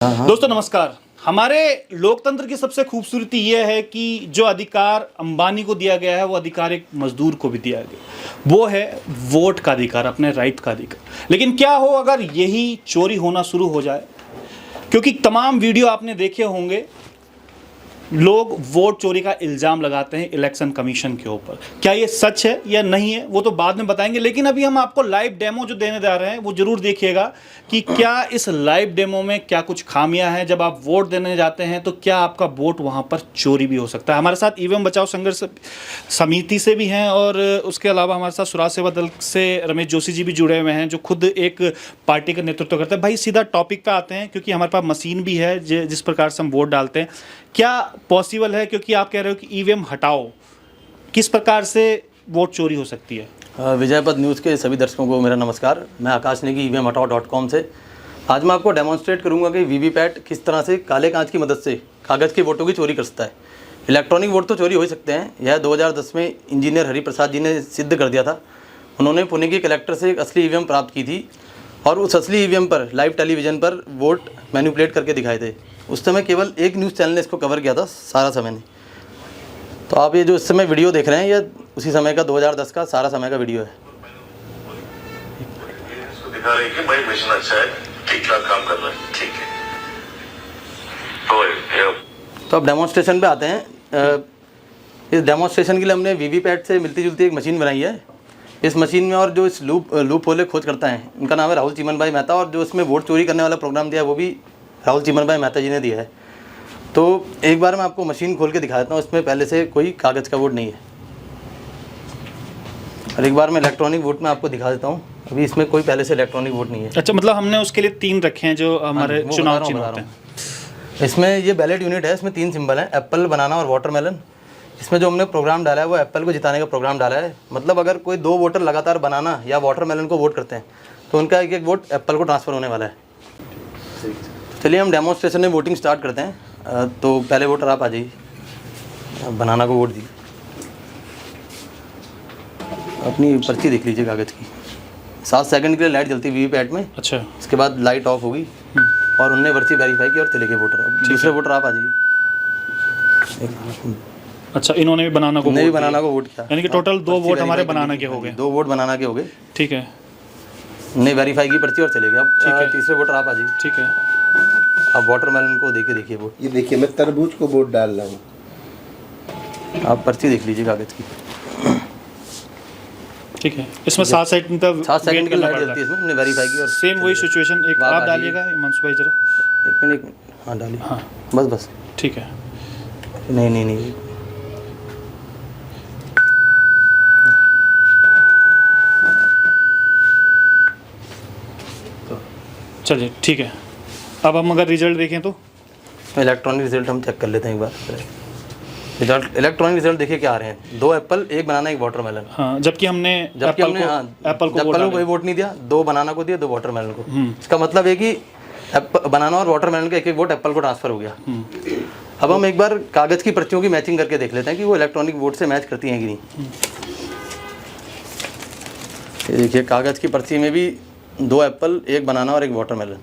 दोस्तों नमस्कार। हमारे लोकतंत्र की सबसे खूबसूरती यह है कि जो अधिकार अंबानी को दिया गया है वो अधिकार एक मजदूर को भी दिया गया, वो है वोट का अधिकार, अपने राइट का अधिकार। लेकिन क्या हो अगर यही चोरी होना शुरू हो जाए? क्योंकि तमाम वीडियो आपने देखे होंगे, लोग वोट चोरी का इल्ज़ाम लगाते हैं इलेक्शन कमीशन के ऊपर। क्या ये सच है या नहीं है वो तो बाद में बताएंगे, लेकिन अभी हम आपको लाइव डेमो जो देने जा रहे हैं वो ज़रूर देखिएगा कि क्या इस लाइव डेमो में क्या कुछ खामियां हैं। जब आप वोट देने जाते हैं तो क्या आपका वोट वहां पर चोरी भी हो सकता है। हमारे साथ ईवीएम बचाओ संघर्ष समिति से भी हैं और उसके अलावा हमारे साथ स्वराज सेवा दल से रमेश जोशी जी भी जुड़े हुए हैं जो खुद एक पार्टी का नेतृत्व करते हैं। भाई सीधा टॉपिक पे आते हैं, क्योंकि हमारे पास मशीन भी है जिस प्रकार से हम वोट डालते हैं। क्या पॉसिबल है, क्योंकि आप कह रहे हो कि ईवीएम हटाओ, किस प्रकार से वोट चोरी हो सकती है? विजयपथ न्यूज़ के सभी दर्शकों को मेरा नमस्कार। मैं आकाश नेगी evmhataओ.com से। आज मैं आपको डेमोन्स्ट्रेट करूंगा कि वीवीपैट किस तरह से काले कांच की मदद से कागज़ के वोटों की चोरी कर सकता है। इलेक्ट्रॉनिक वोट तो चोरी हो ही सकते हैं, यह 2010 में इंजीनियर हरिप्रसाद जी ने सिद्ध कर दिया था। उन्होंने पुणे के कलेक्टर से एक असली ईवीएम प्राप्त की थी और उस असली ईवीएम पर लाइव टेलीविज़न पर वोट मैनिपुलेट करके दिखाए थे। उस समय केवल एक न्यूज़ चैनल ने इसको कवर किया था, सारा समय नहीं। तो आप ये जो इस समय वीडियो देख रहे हैं ये उसी समय का 2010 का सारा समय का वीडियो है। इसको दिखा रहे हैं कि भाई मिशन अच्छा है, ठीक ठाक काम कर रहा है, ठीक है। तो अब डेमोन्स्ट्रेशन पे आते हैं। इस डेमोन्स्ट्रेशन के लिए हमने वीवीपैट से मिलती जुलती एक मशीन बनाई है। इस मशीन में और जो इस लूप होले खोज करता है उनका नाम है राहुल चीमन भाई मेहता, और जो इसमें वोट चोरी करने वाला प्रोग्राम दिया है वो भी राहुल चीमन भाई मेहता जी ने दिया है। तो एक बार मैं आपको मशीन खोल के दिखा देता हूँ। इसमें पहले से कोई कागज़ का वोट नहीं है, और एक बार मैं इलेक्ट्रॉनिक वोट में आपको दिखा देता हूँ। अभी इसमें कोई पहले से इलेक्ट्रॉनिक वोट नहीं है। अच्छा, मतलब हमने उसके लिए 3 रखे हैं जो हमारे चुनाव चिन्ह होते हैं। इसमें ये बैलेट यूनिट है, इसमें 3 सिंबल हैं, एप्पल, बनाना और वाटरमेलन। इसमें जो हमने प्रोग्राम डाला है वो एप्पल को जिताने का प्रोग्राम डाला है। मतलब अगर कोई 2 वोटर लगातार बनाना या वाटरमेलन को वोट करते हैं तो उनका एक वोट एप्पल को ट्रांसफ़र होने वाला है। चलिए हम डेमोन्स्ट्रेशन में वोटिंग स्टार्ट करते हैं। तो पहले वोटर आप आ जाइए, बनाना को वोट दीजिए। अपनी पर्ची देख लीजिए कागज़ की। 7 सेकंड के लिए लाइट जलती वीवीपैट में। अच्छा, इसके बाद लाइट ऑफ होगी और उनने पर्ची वेरीफाई की और चले गए वोटर। अब दूसरे वोटर आप आ जाइए। अच्छा, इन्होंने भी बनाना को वोट किया, यानी कि टोटल 2 वोट हमारे बनाना के हो गए। 2 वोट बनाना के हो गए। ठीक है, ने वेरीफाई की पर्ची और चले गए। अब ठीक है। तीसरे वोटर आप आ जाइए। ठीक है। अब वाटरमेलन को देखिए वोट। ये देखिए मैं तरबूज को वोट डाल रहा हूँ। आप पर्ची देख लीजिए कागज़ की। ठीक है, इसमें 7 सेकंड तक 7 सेकंड की लाइट जलती है इसमें। हमने वेरीफाई की और सेम वही सिचुएशन। एक आप डालिएगा हिमांशु भाई जरा। एक मिनट। हाँ डालिए। हाँ बस ठीक है। नहीं। चलिए ठीक है। अब हम अगर रिजल्ट देखें तो इलेक्ट्रॉनिक रिजल्ट हम चेक कर लेते हैं एक बार। रिजल्ट इलेक्ट्रॉनिक रिजल्ट देखिए क्या आ रहे हैं। 2 एप्पल, 1 बनाना, 1 वाटरमेलन। हाँ, जबकि हमने एप्पल को कोई वोट नहीं दिया। 2 बनाना को दिया, 2 वाटरमेलन को। इसका मतलब है कि बनाना और वाटरमेलन का एक वोट एप्पल को ट्रांसफर हो गया। अब हम एक बार कागज़ की पर्चियों की मैचिंग करके देख लेते हैं कि वो इलेक्ट्रॉनिक वोट से मैच करती हैं कि नहीं। देखिए कागज़ की पर्ची में भी 2 एप्पल, 1 बनाना और 1 वाटरमेलन।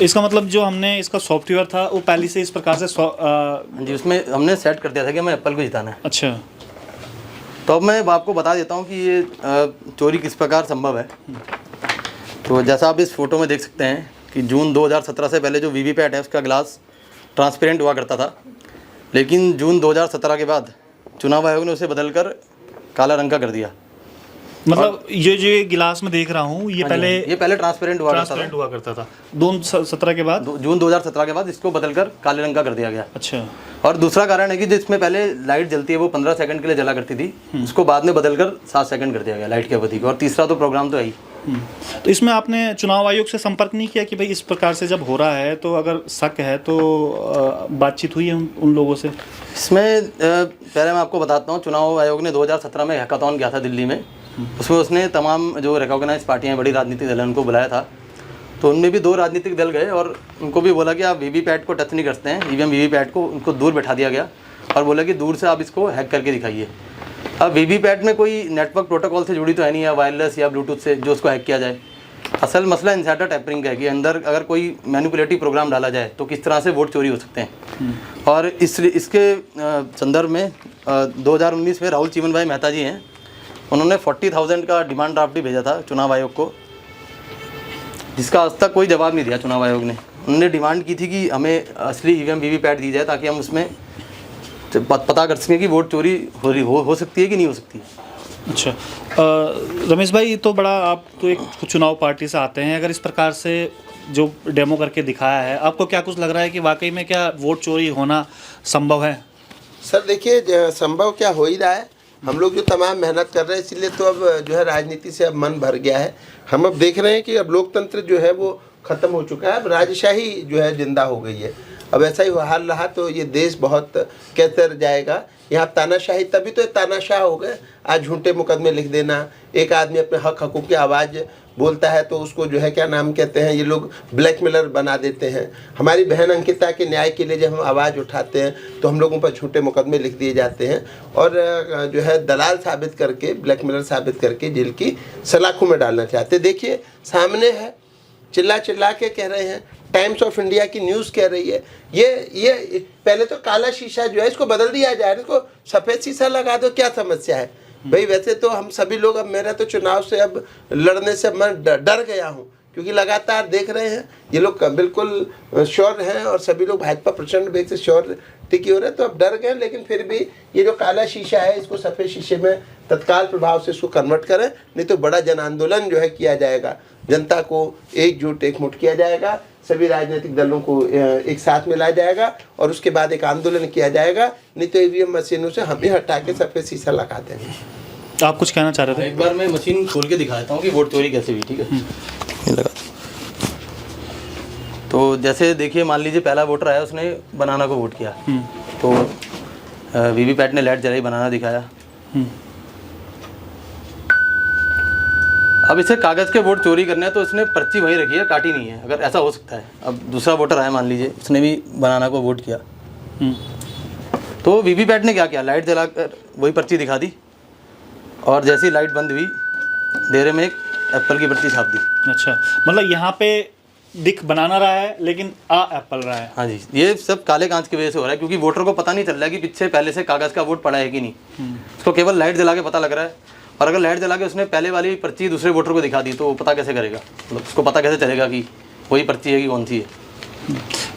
इसका मतलब जो हमने इसका सॉफ्टवेयर था वो पहले से इस प्रकार से जी उसमें हमने सेट कर दिया था कि हमें एप्पल को जिताना है। अच्छा, तो अब मैं आपको बता देता हूँ कि ये चोरी किस प्रकार संभव है। तो जैसा आप इस फोटो में देख सकते हैं कि जून 2017 से पहले जो वीवीपैट है उसका ग्लास ट्रांसपेरेंट हुआ करता था, लेकिन जून 2017 के बाद चुनाव आयोग ने उसे बदलकर काला रंग का कर दिया। मतलब ये जो गिलास में देख रहा हूँ ये पहले ट्रांसपेरेंट हुआ करता था। 2017 के बाद, जून 2017 के बाद इसको बदलकर काले रंग का कर दिया गया। अच्छा, और दूसरा कारण है कि जिसमें पहले लाइट जलती है वो 15 सेकंड के लिए जला करती थी, उसको बाद में बदलकर 7 सेकंड कर दिया गया लाइट की अवधि को। और तीसरा तो प्रोग्राम तो है ही। तो इसमें आपने चुनाव आयोग से संपर्क नहीं किया कि भाई इस प्रकार से जब हो रहा है तो अगर शक है तो बातचीत हुई है उन लोगों से? इसमें पहले मैं आपको बताता हूँ। चुनाव आयोग ने 2017 में हैकाथॉन किया था दिल्ली में। उसमें उसने तमाम जो रिकॉग्नाइज पार्टियां, बड़ी राजनीतिक दल हैं, उनको बुलाया था। तो उनमें भी 2 राजनीतिक दल गए और उनको भी बोला कि आप वीवीपैट को टच नहीं करते हैं, ईवीएम वीवीपैट को, उनको दूर बैठा दिया गया और बोला कि दूर से आप इसको हैक करके दिखाइए। अब वीवीपैट में कोई नेटवर्क प्रोटोकॉल से जुड़ी तो है नहीं, या वायरलेस या ब्लूटूथ से जो उसको हैक किया जाए। असल मसला इनसाइडर टैपरिंग का है कि अंदर अगर कोई मैनिपुलेटिव प्रोग्राम डाला जाए तो किस तरह से वोट चोरी हो सकते हैं। और इसके संदर्भ में 2019 में राहुल चीमन भाई मेहता जी हैं, उन्होंने 40,000 का डिमांड ड्राफ्ट भी भेजा था चुनाव आयोग को, जिसका आज तक कोई जवाब नहीं दिया चुनाव आयोग ने। उन्होंने डिमांड की थी कि हमें असली ईवीएम वीवीपैट दी जाए ताकि हम उसमें पता कर सकें कि वोट चोरी हो सकती है कि नहीं हो सकती है। अच्छा, रमेश भाई, ये तो बड़ा, आप तो एक चुनाव पार्टी से आते हैं, अगर इस प्रकार से जो डेमो करके दिखाया है, आपको क्या कुछ लग रहा है कि वाकई में क्या वोट चोरी होना संभव है? सर देखिए, संभव क्या हो ही रहा है। हम लोग जो तमाम मेहनत कर रहे हैं, इसलिए तो अब जो है राजनीति से अब मन भर गया है। हम अब देख रहे हैं कि अब लोकतंत्र जो है वो ख़त्म हो चुका है, अब राजशाही जो है जिंदा हो गई है। अब ऐसा ही हाल रहा तो ये देश बहुत कैसे जाएगा। यहाँ तानाशाही, तभी तो तानाशाह हो गए। आज झूठे मुकदमे लिख देना, एक आदमी अपने हक हकूक़ की आवाज़ बोलता है तो उसको जो है क्या नाम कहते हैं, ये लोग ब्लैकमेलर बना देते हैं। हमारी बहन अंकिता के न्याय के लिए जब हम आवाज़ उठाते हैं तो हम लोगों पर झूठे मुकदमे लिख दिए जाते हैं और जो है दलाल साबित करके, ब्लैकमेलर साबित करके जेल की सलाखों में डालना चाहते। देखिए सामने है, चिल्ला चिल्ला के कह रहे हैं, टाइम्स ऑफ इंडिया की न्यूज़ कह रही है ये पहले तो काला शीशा जो है इसको बदल दिया जाए, इसको सफ़ेद शीशा लगा दो, क्या समस्या है भाई। वैसे तो हम सभी लोग, अब मेरा तो चुनाव से अब लड़ने से मैं डर गया हूँ, क्योंकि लगातार देख रहे हैं ये लोग बिल्कुल श्योर हैं और सभी लोग भाजपा प्रचंड वेग से श्योर टिकी हो रहे हैं, तो अब डर गए। लेकिन फिर भी ये जो काला शीशा है इसको सफ़ेद शीशे में तत्काल प्रभाव से इसको कन्वर्ट करें, नहीं तो बड़ा जन आंदोलन जो है किया जाएगा। जनता को एकजुट एकमुट किया जाएगा, सभी राजनीतिक दलों को एक साथ मिलाया जाएगा और उसके बाद एक आंदोलन किया जाएगा। नहीं तो ईवीएम मशीनों से हम ही हटा के सफ़ेद शीशा लगा देंगे। आप कुछ कहना चाह रहे थे? एक बार मैं मशीन खोल के दिखा देता हूँ कि वोट चोरी कैसे हुई, ठीक है? ये लगा। तो जैसे देखिए, मान लीजिए पहला वोटर आया, उसने बनाना को वोट किया, तो वीवीपैट ने लाइट जलाई, बनाना दिखाया। अब इसे कागज़ के वोट चोरी करने हैं तो इसने पर्ची वहीं रखी है, काटी नहीं है। अगर ऐसा हो सकता है, अब दूसरा वोटर आया, मान लीजिए उसने भी बनाना को वोट किया, तो वीवीपैट ने क्या किया, लाइट जलाकर वही पर्ची दिखा दी और जैसे ही लाइट बंद हुई देरे में एक एप्पल की पर्ची छाप दी। अच्छा, मतलब यहाँ पे दिख बनाना रहा है लेकिन एप्पल रहा है। हाँ जी, ये सब काले कांच की वजह से हो रहा है, क्योंकि वोटर को पता नहीं चल रहा है कि पीछे पहले से कागज़ का वोट पड़ा है कि नहीं। उसको केवल लाइट जला के पता लग रहा है, और अगर लाइट जला के उसने पहले वाली पर्ची दूसरे वोटर को दिखा दी तो वो पता कैसे करेगा, मतलब उसको पता कैसे चलेगा कि वही पर्ची है कि कौन सी है।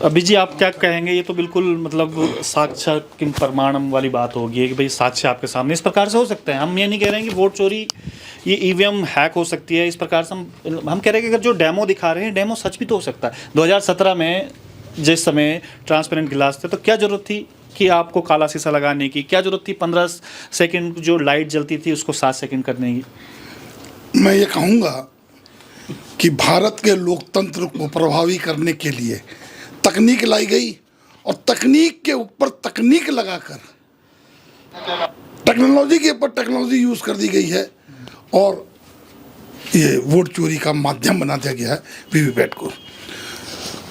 अभी जी आप क्या कहेंगे? ये तो बिल्कुल मतलब साक्ष्य किम प्रमाणम वाली बात होगी कि भाई साक्ष्य आपके सामने इस प्रकार से हो सकते हैं। हम ये नहीं कह रहे हैं कि वोट चोरी, ये ईवीएम हैक हो सकती है इस प्रकार से। हम कह रहे हैं कि अगर जो डेमो दिखा रहे हैं, डेमो सच भी तो हो सकता है। 2017 में जिस समय ट्रांसपेरेंट गिलास थे, तो क्या ज़रूरत थी कि आपको काला शीशा लगाने की? क्या ज़रूरत थी 15 सेकंड जो लाइट जलती थी उसको 7 सेकंड करने की? मैं ये कहूँगा कि भारत के लोकतंत्र को प्रभावी करने के लिए तकनीक लाई गई और तकनीक के ऊपर तकनीक लगाकर टेक्नोलॉजी के ऊपर टेक्नोलॉजी यूज़ कर दी गई है और ये वोट चोरी का माध्यम बना दिया गया है वीवीपैट को।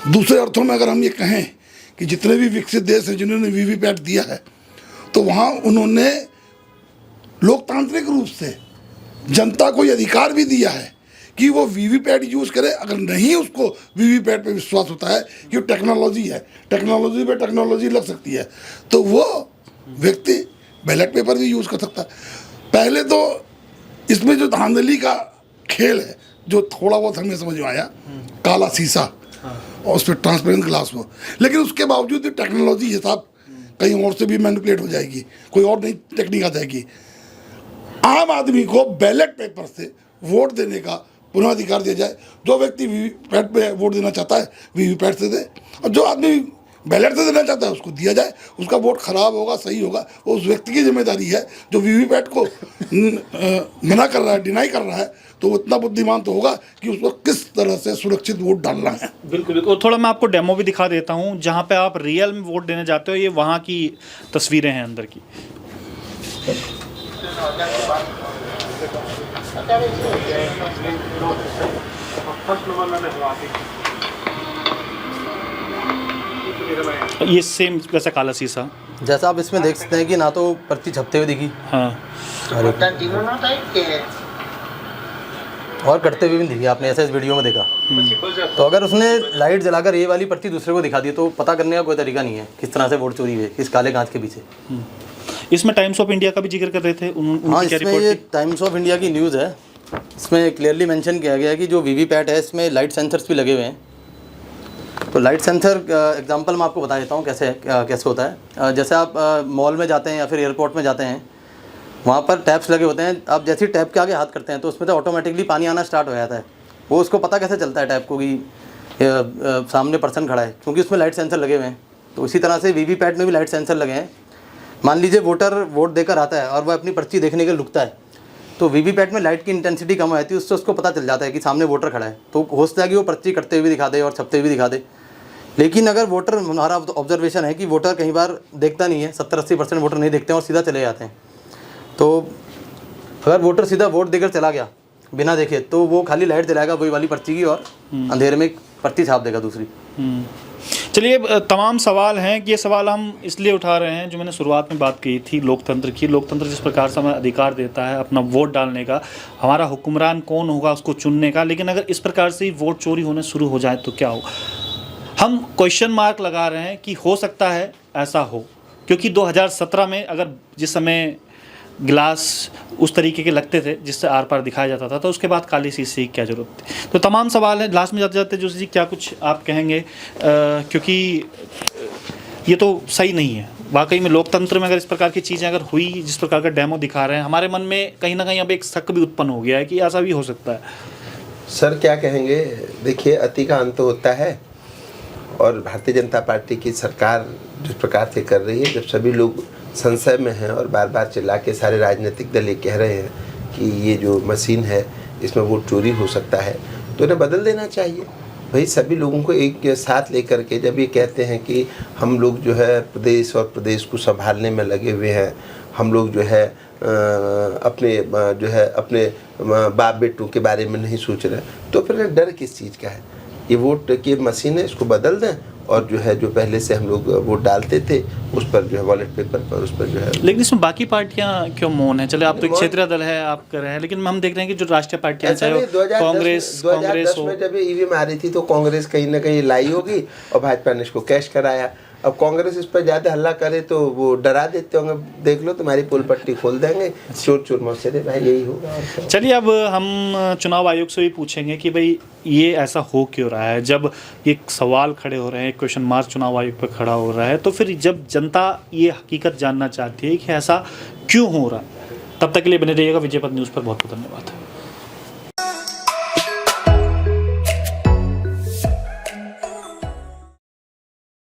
दूसरे अर्थों में अगर हम ये कहें कि जितने भी विकसित देश हैं जिन्होंने वीवीपैट दिया है, तो वहाँ उन्होंने लोकतांत्रिक रूप से जनता को ये अधिकार भी दिया है कि वो वीवीपैट यूज़ करे। अगर नहीं उसको वीवीपैट पे विश्वास होता है कि वो टेक्नोलॉजी है, टेक्नोलॉजी पे टेक्नोलॉजी लग सकती है, तो वो व्यक्ति बैलेट पेपर भी यूज़ कर सकता है। पहले तो इसमें जो धांधली का खेल है, जो थोड़ा बहुत हमें समझ में आया, काला शीशा और उस पर ट्रांसपेरेंट ग्लास हो, लेकिन उसके बावजूद टेक्नोलॉजी ये साहब कहीं और से भी मैनिपुलेट हो जाएगी, कोई और नई टेक्निक आ जाएगी। आम आदमी को बैलेट पेपर से वोट देने का पुनः अधिकार दिया जाए। जो व्यक्ति वीवीपैट पे वोट देना चाहता है वीवीपैट से दे, और जो आदमी बैलेट से देना चाहता है उसको दिया जाए। उसका वोट खराब होगा सही होगा वो उस व्यक्ति की जिम्मेदारी है। जो वीवीपैट को मना कर रहा है, डिनाई कर रहा है, तो वो इतना बुद्धिमान तो होगा कि उसको किस तरह से सुरक्षित वोट डालना है। बिल्कुल बिल्कुल। थोड़ा मैं आपको डेमो भी दिखा देता हूँ जहाँ पे आप रियल में वोट देने जाते हो। ये वहाँ की तस्वीरें हैं अंदर की। ये सेम वैसा काला शीशा, जैसा आप इसमें देख सकते हैं कि ना तो पर्ची छपते हुए दिखी, हाँ, और कटते हुए भी नहीं दिखे आपने, ऐसा इस वीडियो में देखा। तो अगर उसने लाइट जलाकर ये वाली पर्ची दूसरे को दिखा दी तो पता करने का कोई तरीका नहीं है किस तरह से वोट चोरी हुई है इस काले कांच के पीछे। इसमें टाइम्स ऑफ इंडिया का भी जिक्र कर रहे थे हाँ, उनकी क्या इसमें रिपोर्ट ये थी? टाइम्स ऑफ इंडिया की न्यूज़ है। इसमें क्लियरली मेंशन किया गया है कि जो वीवीपैट है इसमें लाइट सेंसर्स भी लगे हुए हैं। तो लाइट सेंसर एग्जांपल मैं आपको बता देता हूँ कैसे होता है। जैसे आप मॉल में जाते हैं या फिर एयरपोर्ट में जाते हैं, वहाँ पर टैप्स लगे होते हैं। आप जैसे ही टैप के आगे हाथ करते हैं तो उसमें तो ऑटोमेटिकली पानी आना स्टार्ट हो जाता है। वो उसको पता कैसे चलता है टैप को कि सामने पर्सन खड़ा है, क्योंकि उसमें लाइट सेंसर लगे हुए हैं। तो उसी तरह से वीवीपैट में भी लाइट सेंसर लगे हैं। मान लीजिए वोटर वोट देकर आता है और वह अपनी पर्ची देखने के लिए रुकता है, तो वीवीपैट में लाइट की इंटेंसिटी कम हो जाती है, उससे उसको पता चल जाता है कि सामने वोटर खड़ा है। तो हो सकता है कि वो पर्ची कटते हुए दिखा दे और छपते हुए दिखा दे। लेकिन अगर वोटर, हमारा ऑब्जर्वेशन है कि वोटर कई बार देखता नहीं है, 70-80% वोटर नहीं देखते हैं और सीधा चले जाते हैं। तो अगर वोटर सीधा वोट देकर चला गया बिना देखे, तो वो खाली लाइट जलाएगा वही वाली पर्ची की और अंधेरे में पर्ची छाप देगा दूसरी। चलिए, तमाम सवाल हैं कि ये सवाल हम इसलिए उठा रहे हैं, जो मैंने शुरुआत में बात की थी लोकतंत्र की। लोकतंत्र जिस प्रकार से हमें अधिकार देता है अपना वोट डालने का, हमारा हुक्मरान कौन होगा उसको चुनने का, लेकिन अगर इस प्रकार से ही वोट चोरी होने शुरू हो जाए तो क्या हो। हम क्वेश्चन मार्क लगा रहे हैं कि हो सकता है ऐसा हो, क्योंकि 2017 में अगर जिस समय गिलास उस तरीके के लगते थे जिससे आर पार दिखाया जाता था, तो उसके बाद काली शीशे की क्या ज़रूरत थी। तो तमाम सवाल हैं। लास्ट में जाते जाते जोशी जी क्या कुछ आप कहेंगे, क्योंकि ये तो सही नहीं है वाकई में। लोकतंत्र में अगर इस प्रकार की चीज़ें अगर हुई, जिस प्रकार का डेमो दिखा रहे हैं, हमारे मन में कहीं ना कहीं अब एक शक भी उत्पन्न हो गया है कि ऐसा भी हो सकता है। सर क्या कहेंगे, देखिए अति का अंत होता है, और भारतीय जनता पार्टी की सरकार जिस प्रकार से कर रही है, जब सभी लोग संशय में हैं और बार बार चिल्ला के सारे राजनीतिक दल ये कह रहे हैं कि ये जो मशीन है इसमें वोट चोरी हो सकता है, तो इन्हें बदल देना चाहिए। भाई सभी लोगों को एक साथ लेकर के जब ये कहते हैं कि हम लोग जो है प्रदेश और प्रदेश को संभालने में लगे हुए हैं, हम लोग जो है अपने बाप बेटों के बारे में नहीं सोच रहे, तो फिर डर किस चीज़ का है। ये वोट की मशीन है, इसको बदल दें, और जो है जो पहले से हम लोग वोट डालते थे उस पर जो है बैलेट पेपर पर उस पर जो है। लेकिन इसमें बाकी पार्टियां क्यों मौन है। चले आप तो एक क्षेत्रीय दल है, आप कर रहे हैं, लेकिन हम देख रहे हैं कि जो राष्ट्रीय पार्टियां चाहे कांग्रेस 2010 में जब ईवीएम आ रही थी तो कांग्रेस कहीं ना कहीं लाई होगी और भाजपा ने इसको कैश कराया। अब कांग्रेस इस पर ज़्यादा हल्ला करे तो वो डरा देते होंगे, देख लो तुम्हारी पुल पट्टी खोल देंगे, चोर चोर मौसे भाई, यही होगा। चलिए, अब हम चुनाव आयोग से भी पूछेंगे कि भाई ये ऐसा हो क्यों रहा है। जब ये सवाल खड़े हो रहे हैं, क्वेश्चन मार्क चुनाव आयोग पर खड़ा हो रहा है, तो फिर जब जनता ये हकीकत जानना चाहती है कि ऐसा क्यों हो रहा है। तब तक के लिए बने रहिएगा विजय पथ न्यूज़ पर। बहुत बहुत धन्यवाद।